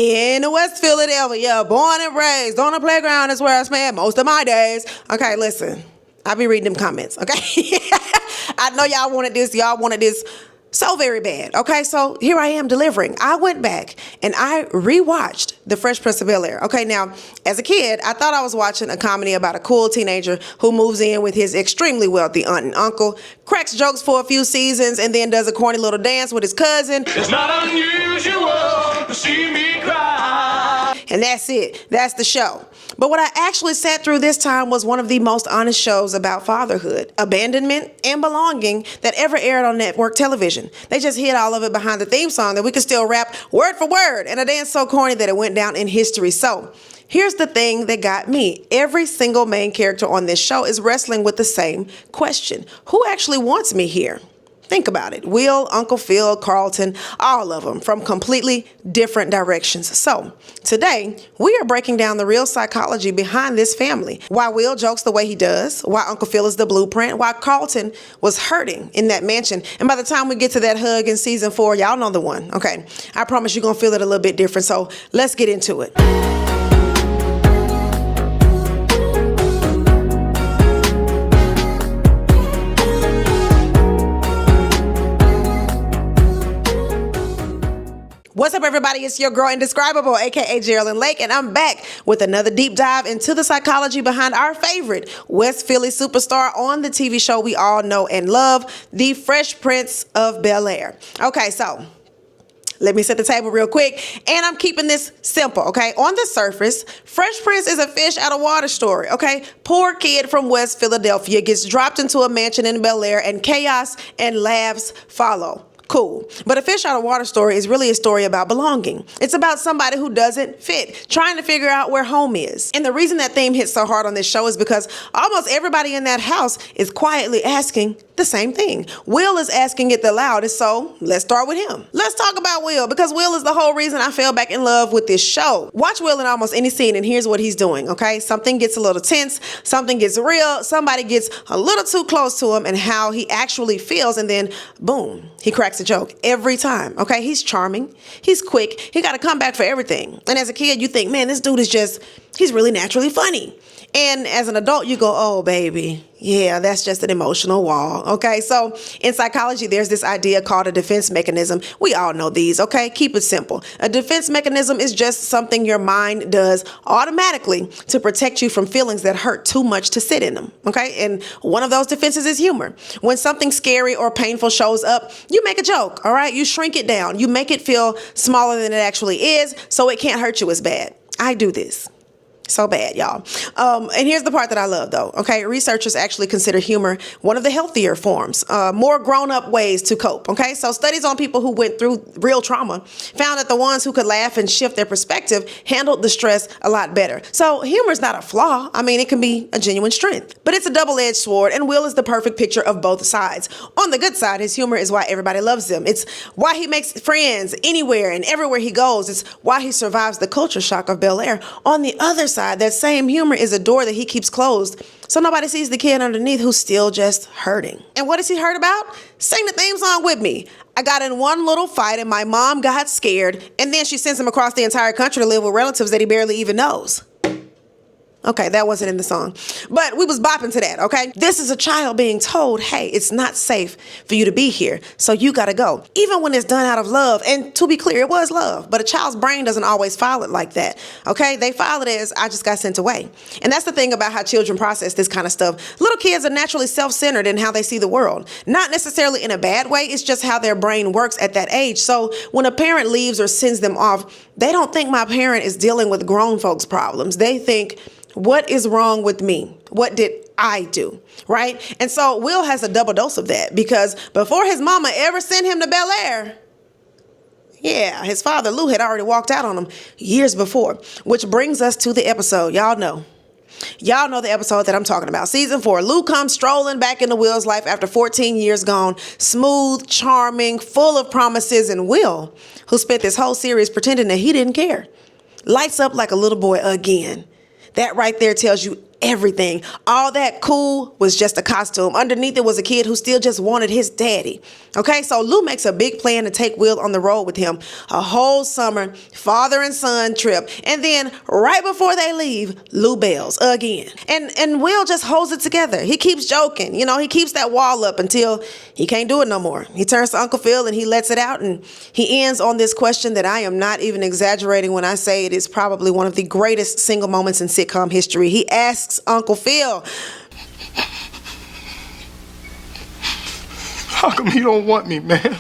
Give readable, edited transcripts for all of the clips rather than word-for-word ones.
In West Philadelphia, born and raised on a playground is where I spent most of my days. Okay, listen, I be reading them comments, okay? I know y'all wanted this. Y'all wanted this so very bad. Okay, so here I am delivering. I went back and I rewatched The Fresh Prince of Bel-Air. Okay, now, as a kid, I thought I was watching a comedy about a cool teenager who moves in with his extremely wealthy aunt and uncle, cracks jokes for a few seasons, and then does a corny little dance with his cousin. It's not unusual to see me cry. And that's it. That's the show. But what I actually sat through this time was one of the most honest shows about fatherhood, abandonment, and belonging that ever aired on network television. They just hid all of it behind the theme song that we could still rap word for word, and a dance so corny that it went down in history. So here's the thing that got me. Every single main character on this show is wrestling with the same question. Who actually wants me here? Think about it. Will, Uncle Phil, Carlton, all of them from completely different directions. So today, we are breaking down the real psychology behind this family. Why Will jokes the way he does, why Uncle Phil is the blueprint, why Carlton was hurting in that mansion. And by the time we get to that hug in season 4, y'all know the one. Okay, I promise you're going to feel it a little bit different. So let's get into it. What's up, everybody? It's your girl Indescribable, aka Geraldine Lake, and I'm back with another deep dive into the psychology behind our favorite West Philly superstar on the TV show we all know and love, The Fresh Prince of Bel-Air. Okay, so let me set the table real quick, and I'm keeping this simple, okay? On the surface, Fresh Prince is a fish out of water story, okay? Poor kid from West Philadelphia gets dropped into a mansion in Bel-Air, and chaos and laughs follow. Cool. But a fish out of water story is really a story about belonging. It's about somebody who doesn't fit, trying to figure out where home is. And the reason that theme hits so hard on this show is because almost everybody in that house is quietly asking the same thing. Will is asking it the loudest, so let's start with him. Let's talk about Will, because Will is the whole reason I fell back in love with this show. Watch Will in almost any scene, and here's what he's doing, okay? Something gets a little tense, something gets real, somebody gets a little too close to him and how he actually feels, and then boom, he cracks a joke every time, okay? He's charming, he's quick, he got to come back for everything. And as a kid, you think, man, this dude is he's really naturally funny. And as an adult, you go, oh, baby, yeah, that's just an emotional wall, okay? So in psychology, there's this idea called a defense mechanism. We all know these, okay? Keep it simple. A defense mechanism is just something your mind does automatically to protect you from feelings that hurt too much to sit in them, okay? And one of those defenses is humor. When something scary or painful shows up, you make a joke, all right? You shrink it down. You make it feel smaller than it actually is so it can't hurt you as bad. I do this. So bad, y'all. And here's the part that I love, though. Okay, researchers actually consider humor one of the healthier forms, more grown-up ways to cope. Okay, so studies on people who went through real trauma found that the ones who could laugh and shift their perspective handled the stress a lot better. So humor is not a flaw. I mean, it can be a genuine strength, but it's a double-edged sword, and Will is the perfect picture of both sides. On the good side, his humor is why everybody loves him. It's why he makes friends anywhere and everywhere he goes. It's why he survives the culture shock of Bel-Air. On the other side, that same humor is a door that he keeps closed so nobody sees the kid underneath who's still just hurting. And what is he hurt about? Sing the theme song with me. I got in one little fight and my mom got scared, and then she sends him across the entire country to live with relatives that he barely even knows. Okay, that wasn't in the song, but we was bopping to that, okay? This is a child being told, hey, it's not safe for you to be here, so you gotta go. Even when it's done out of love, and to be clear, it was love, but a child's brain doesn't always file it like that, okay? They file it as, I just got sent away. And that's the thing about how children process this kind of stuff. Little kids are naturally self-centered in how they see the world. Not necessarily in a bad way, it's just how their brain works at that age. So when a parent leaves or sends them off, they don't think my parent is dealing with grown folks' problems. They think, what is wrong with me? What did I do? Right? And so Will has a double dose of that because before his mama ever sent him to Bel-Air, yeah, his father Lou had already walked out on him years before, which brings us to the episode. Y'all know the episode that I'm talking about. Season 4, Lou comes strolling back into Will's life after 14 years gone, smooth, charming, full of promises, and Will, who spent this whole series pretending that he didn't care, lights up like a little boy again. That right there tells you everything. All that cool was just a costume. Underneath it was a kid who still just wanted his daddy. Okay, so Lou makes a big plan to take Will on the road with him. A whole summer, father and son trip. And then right before they leave, Lou bails again. And Will just holds it together. He keeps joking. He keeps that wall up until he can't do it no more. He turns to Uncle Phil and he lets it out, and he ends on this question that I am not even exaggerating when I say it is probably one of the greatest single moments in sitcom history. He asks Uncle Phil, how come you don't want me, man?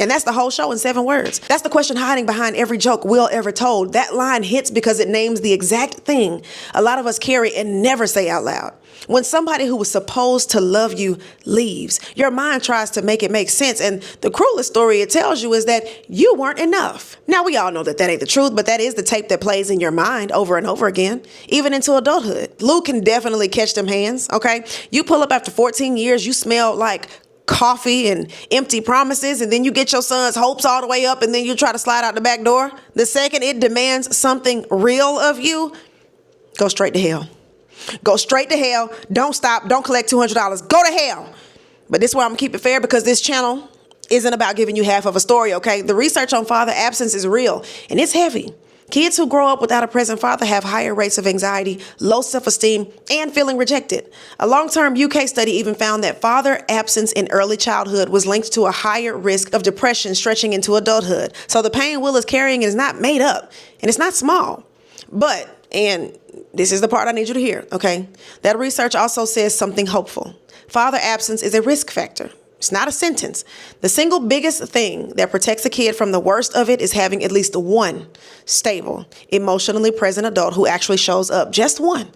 and that's the whole show in 7 words. That's the question hiding behind every joke Will ever told. That line hits because it names the exact thing a lot of us carry and never say out loud. When somebody who was supposed to love you leaves, your mind tries to make it make sense. And the cruelest story it tells you is that you weren't enough. Now, we all know that ain't the truth, but that is the tape that plays in your mind over and over again, even into adulthood. Lou can definitely catch them hands, okay? You pull up after 14 years, you smell like coffee and empty promises, and then you get your son's hopes all the way up, and then you try to slide out the back door. The second it demands something real of you, go straight to hell. Go straight to hell. Don't stop. Don't collect $200. Go to hell. But this is where I'm going to keep it fair, because this channel isn't about giving you half of a story, okay? The research on father absence is real, and it's heavy. Kids who grow up without a present father have higher rates of anxiety, low self-esteem, and feeling rejected. A long-term UK study even found that father absence in early childhood was linked to a higher risk of depression stretching into adulthood. So the pain Will is carrying is not made up, and it's not small. But, and this is the part I need you to hear, okay? That research also says something hopeful. Father absence is a risk factor. It's not a sentence. The single biggest thing that protects a kid from the worst of it is having at least one stable, emotionally present adult who actually shows up. Just one.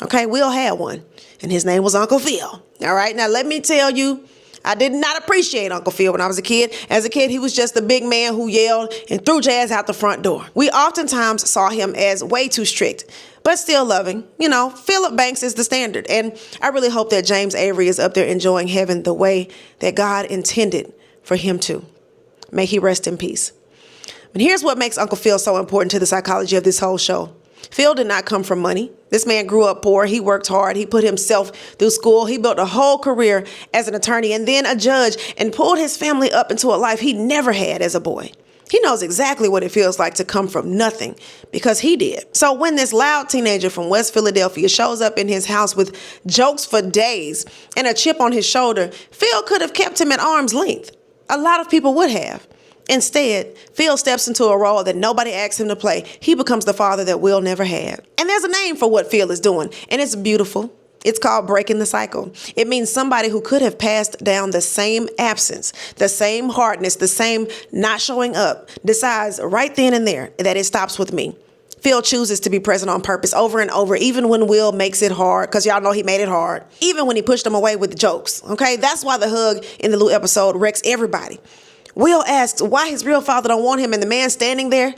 Okay, Will had one, and his name was Uncle Phil. All right, now let me tell you, I did not appreciate Uncle Phil when I was a kid. As a kid, he was just the big man who yelled and threw jazz out the front door. We oftentimes saw him as way too strict, but still loving. Philip Banks is the standard. And I really hope that James Avery is up there enjoying heaven the way that God intended for him to. May he rest in peace. But here's what makes Uncle Phil so important to the psychology of this whole show. Phil did not come from money. This man grew up poor. He worked hard. He put himself through school. He built a whole career as an attorney and then a judge, and pulled his family up into a life he never had as a boy. He knows exactly what it feels like to come from nothing, because he did. So when this loud teenager from West Philadelphia shows up in his house with jokes for days and a chip on his shoulder, Phil could have kept him at arm's length. A lot of people would have. Instead, Phil steps into a role that nobody asked him to play. He becomes the father that Will never had. And there's a name for what Phil is doing, and it's beautiful. It's called breaking the cycle. It means somebody who could have passed down the same absence, the same hardness, the same not showing up, decides right then and there that it stops with me. Phil chooses to be present on purpose over and over, even when Will makes it hard, because y'all know he made it hard. Even when he pushed him away with jokes, okay? That's why the hug in the Lou episode wrecks everybody. Will asks why his real father don't want him, and the man standing there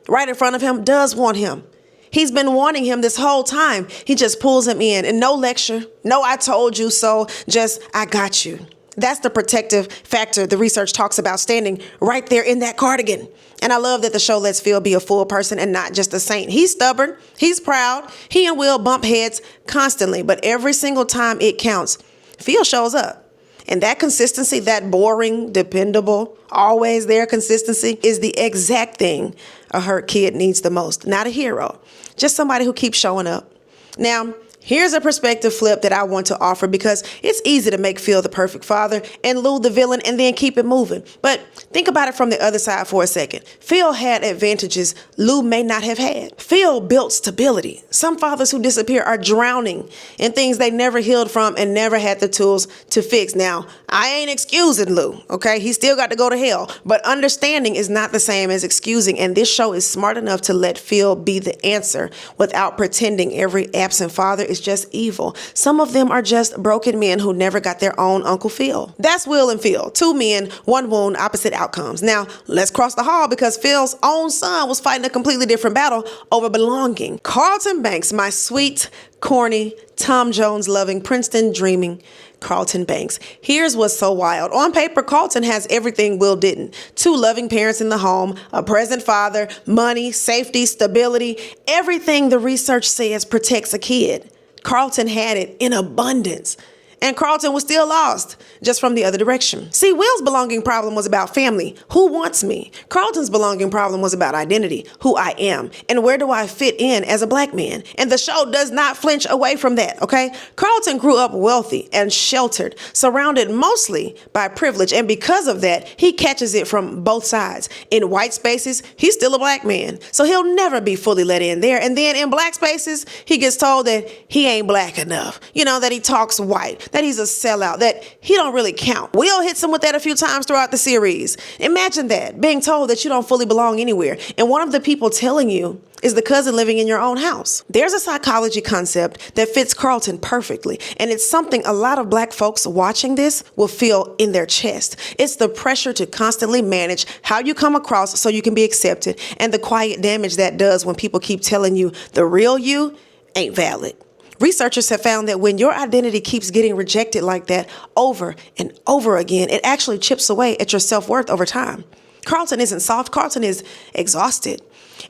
right in front of him does want him. He's been wanting him this whole time. He just pulls him in, and no lecture, no I told you so, just I got you. That's the protective factor the research talks about, standing right there in that cardigan. And I love that the show lets Phil be a full person and not just a saint. He's stubborn. He's proud. He and Will bump heads constantly, but every single time it counts, Phil shows up. And that consistency, that boring, dependable, always there consistency, is the exact thing a hurt kid needs the most. Not a hero, just somebody who keeps showing up. Now, here's a perspective flip that I want to offer, because it's easy to make Phil the perfect father and Lou the villain and then keep it moving. But think about it from the other side for a second. Phil had advantages Lou may not have had. Phil built stability. Some fathers who disappear are drowning in things they never healed from and never had the tools to fix. Now, I ain't excusing Lou, okay? He still got to go to hell. But understanding is not the same as excusing, and this show is smart enough to let Phil be the answer without pretending every absent father is just evil. Some of them are just broken men who never got their own Uncle Phil. That's Will and Phil. 2 men, 1 wound, opposite outcomes. Now, let's cross the hall, because Phil's own son was fighting a completely different battle over belonging. Carlton Banks, my sweet, corny, Tom Jones loving, Princeton dreaming, Carlton Banks. Here's what's so wild. On paper, Carlton has everything Will didn't. 2 loving parents in the home, a present father, money, safety, stability, everything the research says protects a kid. Carlton had it in abundance. And Carlton was still lost, just from the other direction. See, Will's belonging problem was about family. Who wants me? Carlton's belonging problem was about identity. Who I am. And where do I fit in as a black man? And the show does not flinch away from that, okay? Carlton grew up wealthy and sheltered, surrounded mostly by privilege. And because of that, he catches it from both sides. In white spaces, he's still a black man. So he'll never be fully let in there. And then in black spaces, he gets told that he ain't black enough. You know, that he talks white, that he's a sellout, that he don't really count. Will hits him with that a few times throughout the series. Imagine that, being told that you don't fully belong anywhere. And one of the people telling you is the cousin living in your own house. There's a psychology concept that fits Carlton perfectly. And it's something a lot of black folks watching this will feel in their chest. It's the pressure to constantly manage how you come across so you can be accepted, and the quiet damage that does when people keep telling you the real you ain't valid. Researchers have found that when your identity keeps getting rejected like that over and over again, it actually chips away at your self-worth over time. Carlton isn't soft. Carlton is exhausted.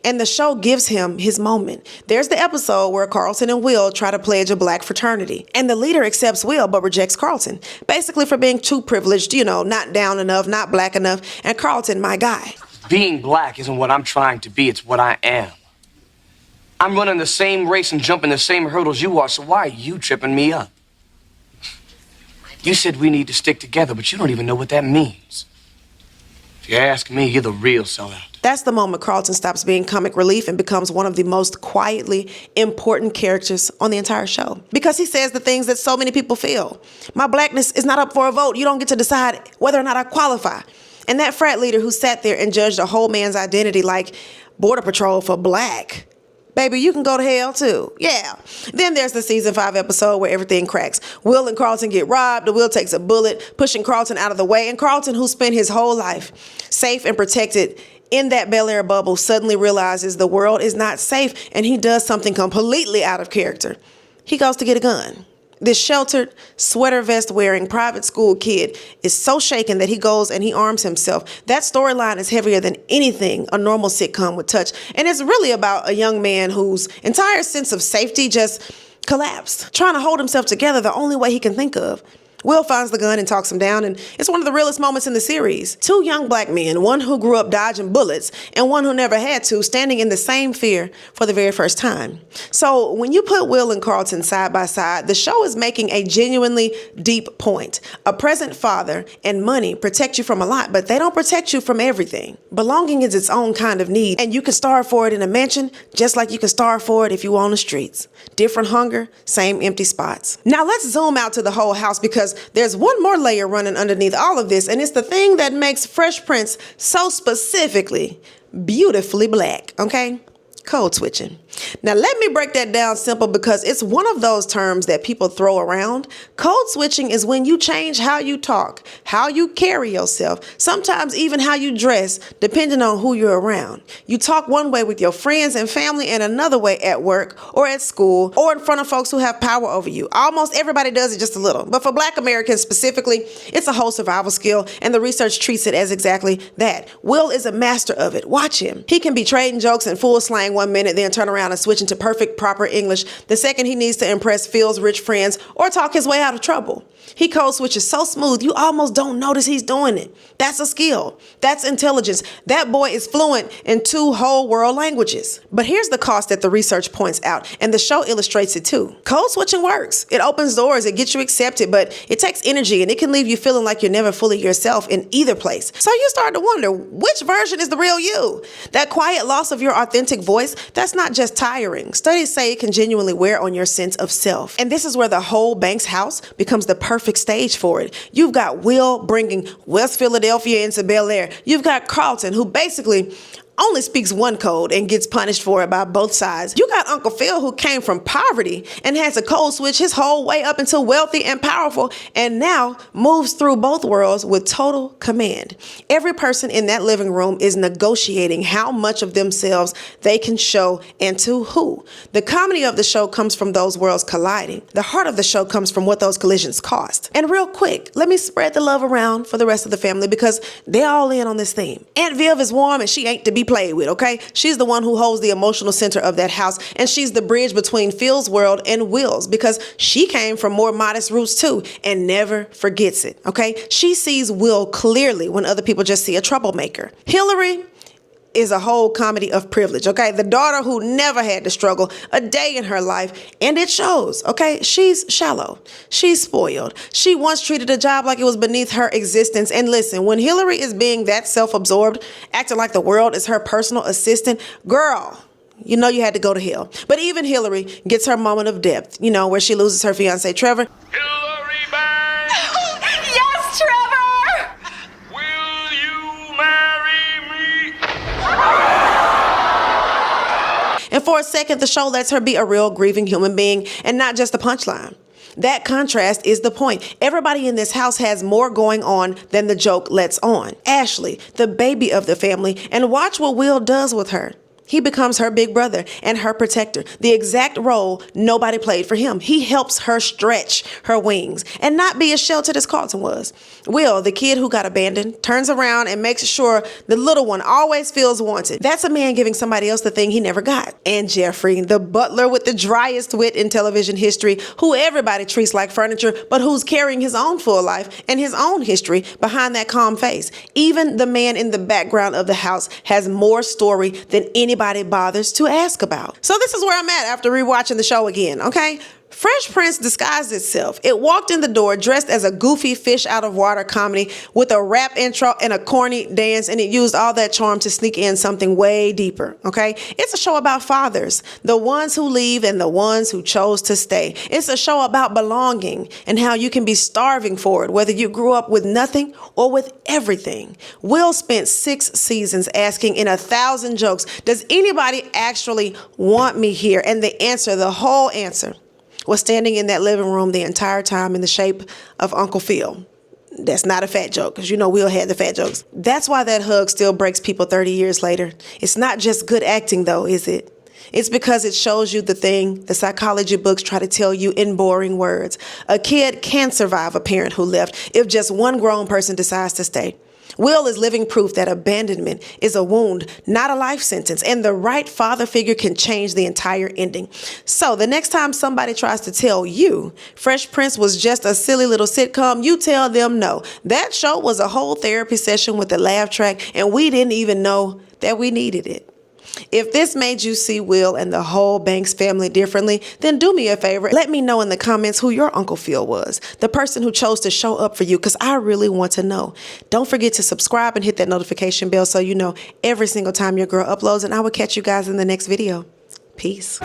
And the show gives him his moment. There's the episode where Carlton and Will try to pledge a black fraternity. And the leader accepts Will but rejects Carlton, basically for being too privileged, not down enough, not black enough. And Carlton, my guy. Being black isn't what I'm trying to be, it's what I am. I'm running the same race and jumping the same hurdles you are, so why are you tripping me up? You said we need to stick together, but you don't even know what that means. If you ask me, you're the real sellout. That's the moment Carlton stops being comic relief and becomes one of the most quietly important characters on the entire show. Because he says the things that so many people feel. My blackness is not up for a vote. You don't get to decide whether or not I qualify. And that frat leader who sat there and judged a whole man's identity like Border Patrol for black. Baby, you can go to hell too. Yeah. Then there's the season 5 episode where everything cracks. Will and Carlton get robbed. Will takes a bullet, pushing Carlton out of the way. And Carlton, who spent his whole life safe and protected in that Bel Air bubble, suddenly realizes the world is not safe, and he does something completely out of character. He goes to get a gun. This sheltered, sweater vest wearing private school kid is so shaken that he goes and he arms himself. That storyline is heavier than anything a normal sitcom would touch. And it's really about a young man whose entire sense of safety just collapsed, trying to hold himself together the only way he can think of. Will finds the gun and talks him down, and it's one of the realest moments in the series. 2 young black men, one who grew up dodging bullets and one who never had to, standing in the same fear for the very first time. So when you put Will and Carlton side by side, the show is making a genuinely deep point. A present father and money protect you from a lot, but they don't protect you from everything. Belonging is its own kind of need, and you can starve for it in a mansion just like you can starve for it if you on the streets. Different hunger, same empty spots. Now let's zoom out to the whole house, because there's one more layer running underneath all of this, and it's the thing that makes Fresh Prince so specifically beautifully black, okay? Code switching. Now, let me break that down simple, because it's one of those terms that people throw around. Code switching is when you change how you talk, how you carry yourself, sometimes even how you dress, depending on who you're around. You talk one way with your friends and family and another way at work or at school or in front of folks who have power over you. Almost everybody does it just a little. But for Black Americans specifically, it's a whole survival skill, and the research treats it as exactly that. Will is a master of it. Watch him. He can be trading jokes in full slang one minute, then turn around and switch into perfect, proper English the second he needs to impress Phil's rich friends or talk his way out of trouble. He code switches so smooth, you almost don't notice he's doing it. That's a skill. That's intelligence. That boy is fluent in 2 whole world languages. But here's the cost that the research points out, and the show illustrates it too. Code switching works. It opens doors, it gets you accepted, but it takes energy, and it can leave you feeling like you're never fully yourself in either place. So you start to wonder, which version is the real you? That quiet loss of your authentic voice, that's not just tiring. Studies say it can genuinely wear on your sense of self. And this is where the whole Banks house becomes the perfect stage for it. You've got Will bringing West Philadelphia into Bel Air. You've got Carlton, who basically only speaks one code and gets punished for it by both sides. You got Uncle Phil, who came from poverty and has to code switch his whole way up into wealthy and powerful, and now moves through both worlds with total command. Every person in that living room is negotiating how much of themselves they can show and to who. The comedy of the show comes from those worlds colliding. The heart of the show comes from what those collisions cost. And real quick, let me spread the love around for the rest of the family because they're all in on this theme. Aunt Viv is warm and she ain't to be played with, okay? She's the one who holds the emotional center of that house, and she's the bridge between Phil's world and Will's because she came from more modest roots too and never forgets it, okay? She sees Will clearly when other people just see a troublemaker. Hillary is a whole comedy of privilege, okay? The daughter who never had to struggle a day in her life, and it shows, okay? She's shallow. She's spoiled. She once treated a job like it was beneath her existence. And listen, when Hillary is being that self-absorbed, acting like the world is her personal assistant, girl, you know you had to go to hell. But even Hillary gets her moment of depth, you know, where she loses her fiance, Trevor. Hillary Banks! Yes, Trevor! Will you marry me? And for a second, the show lets her be a real grieving human being and not just a punchline. That contrast is the point. Everybody in this house has more going on than the joke lets on. Ashley, the baby of the family, and watch what Will does with her. He becomes her big brother and her protector, the exact role nobody played for him. He helps her stretch her wings and not be as sheltered as Carlton was. Will, the kid who got abandoned, turns around and makes sure the little one always feels wanted. That's a man giving somebody else the thing he never got. And Jeffrey, the butler with the driest wit in television history, who everybody treats like furniture, but who's carrying his own full life and his own history behind that calm face. Even the man in the background of the house has more story than anybody bothers to ask about. So this is where I'm at after rewatching the show again, okay? Fresh Prince disguised itself. It walked in the door dressed as a goofy fish out of water comedy with a rap intro and a corny dance, and it used all that charm to sneak in something way deeper, okay? It's a show about fathers, the ones who leave and the ones who chose to stay. It's a show about belonging and how you can be starving for it, whether you grew up with nothing or with everything. Will spent 6 seasons asking in 1,000 jokes, does anybody actually want me here? And the answer, the whole answer, was standing in that living room the entire time in the shape of Uncle Phil. That's not a fat joke, because you know Will had the fat jokes. That's why that hug still breaks people 30 years later. It's not just good acting though, is it? It's because it shows you the thing the psychology books try to tell you in boring words. A kid can survive a parent who left if just one grown person decides to stay. Will is living proof that abandonment is a wound, not a life sentence, and the right father figure can change the entire ending. So the next time somebody tries to tell you Fresh Prince was just a silly little sitcom, you tell them no. That show was a whole therapy session with a laugh track, and we didn't even know that we needed it. If this made you see Will and the whole Banks family differently, then do me a favor. Let me know in the comments who your Uncle Phil was, the person who chose to show up for you, because I really want to know. Don't forget to subscribe and hit that notification bell so you know every single time your girl uploads, and I will catch you guys in the next video. Peace.